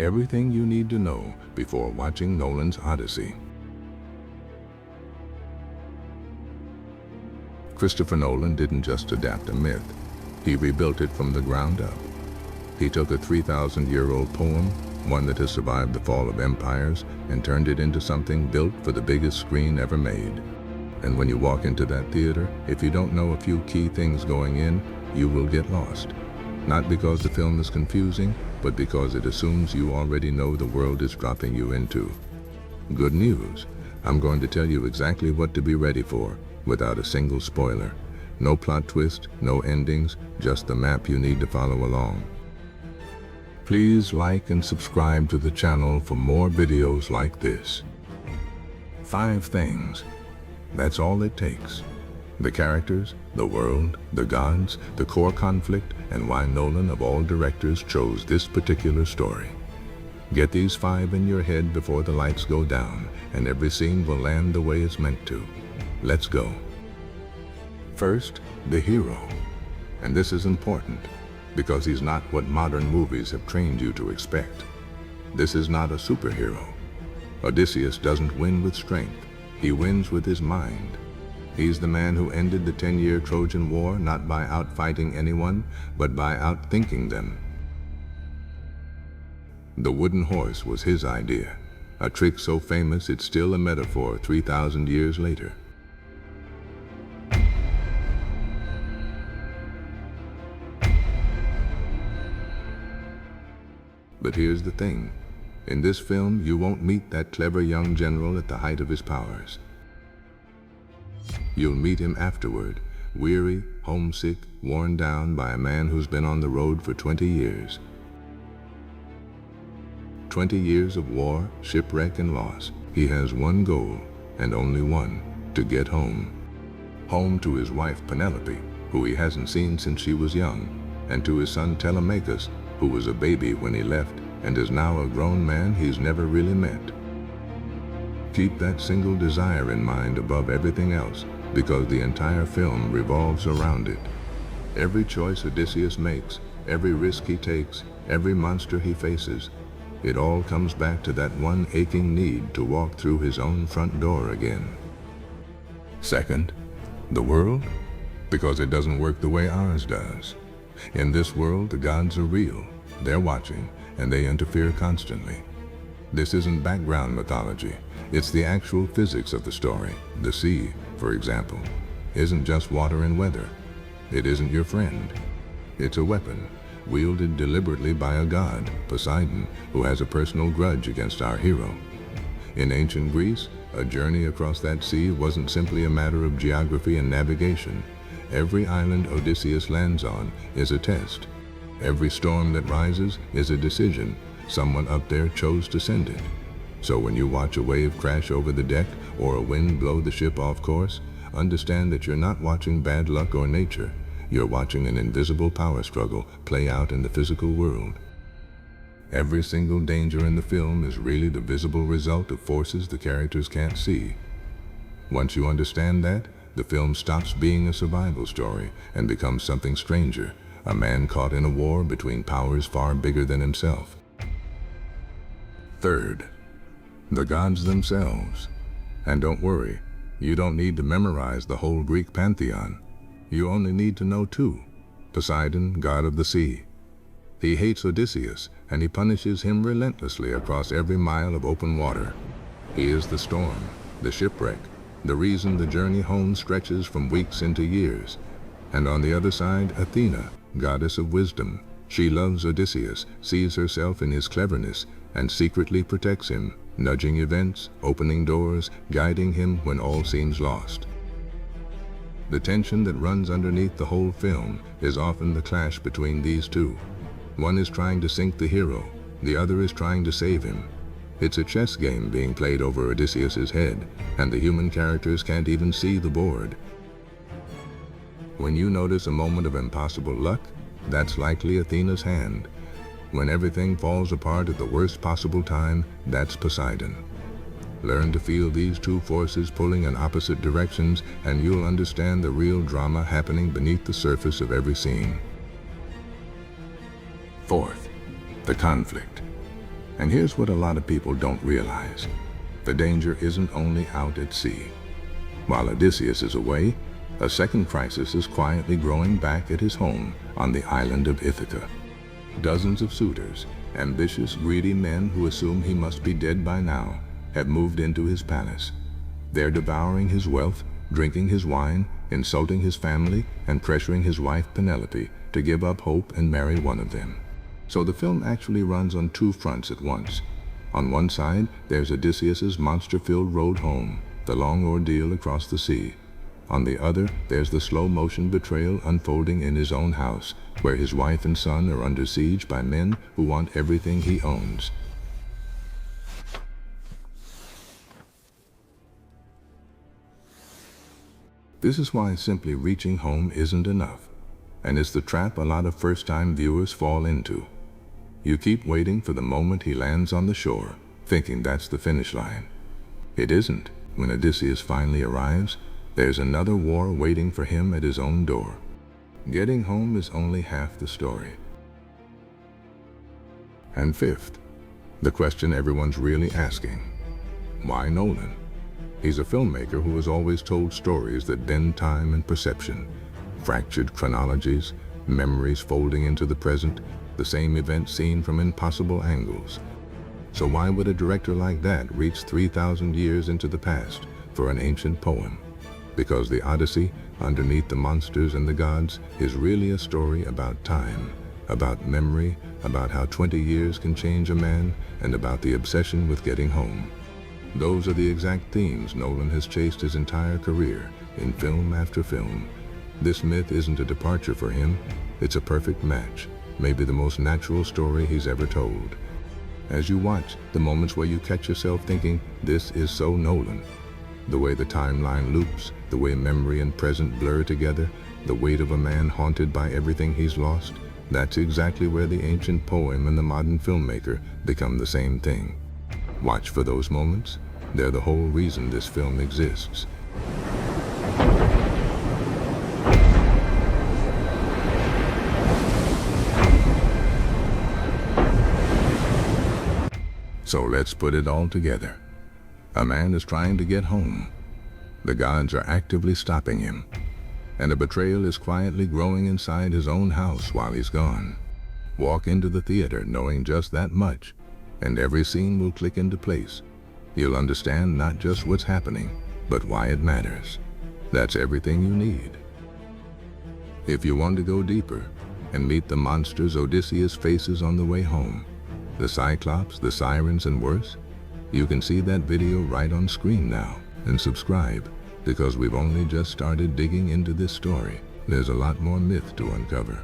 Everything you need to know before watching Nolan's Odyssey. Christopher Nolan didn't just adapt a myth, he rebuilt it from the ground up. He took a 3,000-year-old poem, one that has survived the fall of empires, and turned it into something built for the biggest screen ever made. And when you walk into that theater, if you don't know a few key things going in, you will get lost. Not because the film is confusing, but because it assumes you already know the world it's dropping you into. Good news, I'm going to tell you exactly what to be ready for, without a single spoiler. No plot twist, no endings, just the map you need to follow along. Please like and subscribe to the channel for more videos like this. 5 things. That's all it takes. The characters, the world, the gods, the core conflict, and why Nolan of all directors chose this particular story. Get these 5 in your head before the lights go down, and every scene will land the way it's meant to. Let's go. First, the hero. And this is important, because he's not what modern movies have trained you to expect. This is not a superhero. Odysseus doesn't win with strength, he wins with his mind. He's the man who ended the 10-year Trojan War not by outfighting anyone, but by outthinking them. The wooden horse was his idea, a trick so famous it's still a metaphor 3,000 years later. But here's the thing. In this film, you won't meet that clever young general at the height of his powers. You'll meet him afterward, weary, homesick, worn down by a man who's been on the road for 20 years. 20 years of war, shipwreck, and loss. He has one goal, and only one, to get home. Home to his wife Penelope, who he hasn't seen since she was young, and to his son Telemachus, who was a baby when he left and is now a grown man he's never really met. Keep that single desire in mind above everything else, because the entire film revolves around it. Every choice Odysseus makes, every risk he takes, every monster he faces, it all comes back to that one aching need to walk through his own front door again. Second, the world, because it doesn't work the way ours does. In this world, the gods are real. They're watching, and they interfere constantly. This isn't background mythology. It's the actual physics of the story. The sea, for example, isn't just water and weather. It isn't your friend. It's a weapon, wielded deliberately by a god, Poseidon, who has a personal grudge against our hero. In ancient Greece, a journey across that sea wasn't simply a matter of geography and navigation. Every island Odysseus lands on is a test. Every storm that rises is a decision. Someone up there chose to send it. So when you watch a wave crash over the deck or a wind blow the ship off course, understand that you're not watching bad luck or nature. You're watching an invisible power struggle play out in the physical world. Every single danger in the film is really the visible result of forces the characters can't see. Once you understand that, the film stops being a survival story and becomes something stranger, a man caught in a war between powers far bigger than himself. Third, the gods themselves. And don't worry, you don't need to memorize the whole Greek pantheon. You only need to know 2. Poseidon, god of the sea. He hates Odysseus, and he punishes him relentlessly across every mile of open water. He is the storm, the shipwreck, the reason the journey home stretches from weeks into years. And on the other side, Athena, goddess of wisdom. She loves Odysseus, sees herself in his cleverness, and secretly protects him, nudging events, opening doors, guiding him when all seems lost. The tension that runs underneath the whole film is often the clash between these two. One is trying to sink the hero, the other is trying to save him. It's a chess game being played over Odysseus's head, and the human characters can't even see the board. When you notice a moment of impossible luck, that's likely Athena's hand. When everything falls apart at the worst possible time, that's Poseidon. Learn to feel these two forces pulling in opposite directions, and you'll understand the real drama happening beneath the surface of every scene. Fourth, the conflict. And here's what a lot of people don't realize. The danger isn't only out at sea. While Odysseus is away, a second crisis is quietly growing back at his home on the island of Ithaca. Dozens of suitors, ambitious, greedy men who assume he must be dead by now, have moved into his palace. They're devouring his wealth, drinking his wine, insulting his family, and pressuring his wife Penelope to give up hope and marry one of them. So the film actually runs on two fronts at once. On one side, there's Odysseus's monster-filled road home, the long ordeal across the sea. On the other, there's the slow-motion betrayal unfolding in his own house, where his wife and son are under siege by men who want everything he owns. This is why simply reaching home isn't enough, and it's the trap a lot of first-time viewers fall into. You keep waiting for the moment he lands on the shore, thinking that's the finish line. It isn't. When Odysseus finally arrives, there's another war waiting for him at his own door. Getting home is only half the story. And fifth, the question everyone's really asking: why Nolan? He's a filmmaker who has always told stories that bend time and perception, fractured chronologies, memories folding into the present, the same event seen from impossible angles. So why would a director like that reach 3,000 years into the past for an ancient poem? Because the Odyssey, underneath the monsters and the gods, is really a story about time, about memory, about how 20 years can change a man, and about the obsession with getting home. Those are the exact themes Nolan has chased his entire career, in film after film. This myth isn't a departure for him, it's a perfect match, maybe the most natural story he's ever told. As you watch, the moments where you catch yourself thinking, this is so Nolan. The way the timeline loops, the way memory and present blur together, the weight of a man haunted by everything he's lost, that's exactly where the ancient poem and the modern filmmaker become the same thing. Watch for those moments. They're the whole reason this film exists. So let's put it all together. A man is trying to get home. The gods are actively stopping him. And a betrayal is quietly growing inside his own house while he's gone. Walk into the theater knowing just that much, and every scene will click into place. You'll understand not just what's happening, but why it matters. That's everything you need. If you want to go deeper and meet the monsters Odysseus faces on the way home, the Cyclops, the Sirens, and worse, you can see that video right on screen now. And subscribe, because we've only just started digging into this story. There's a lot more myth to uncover.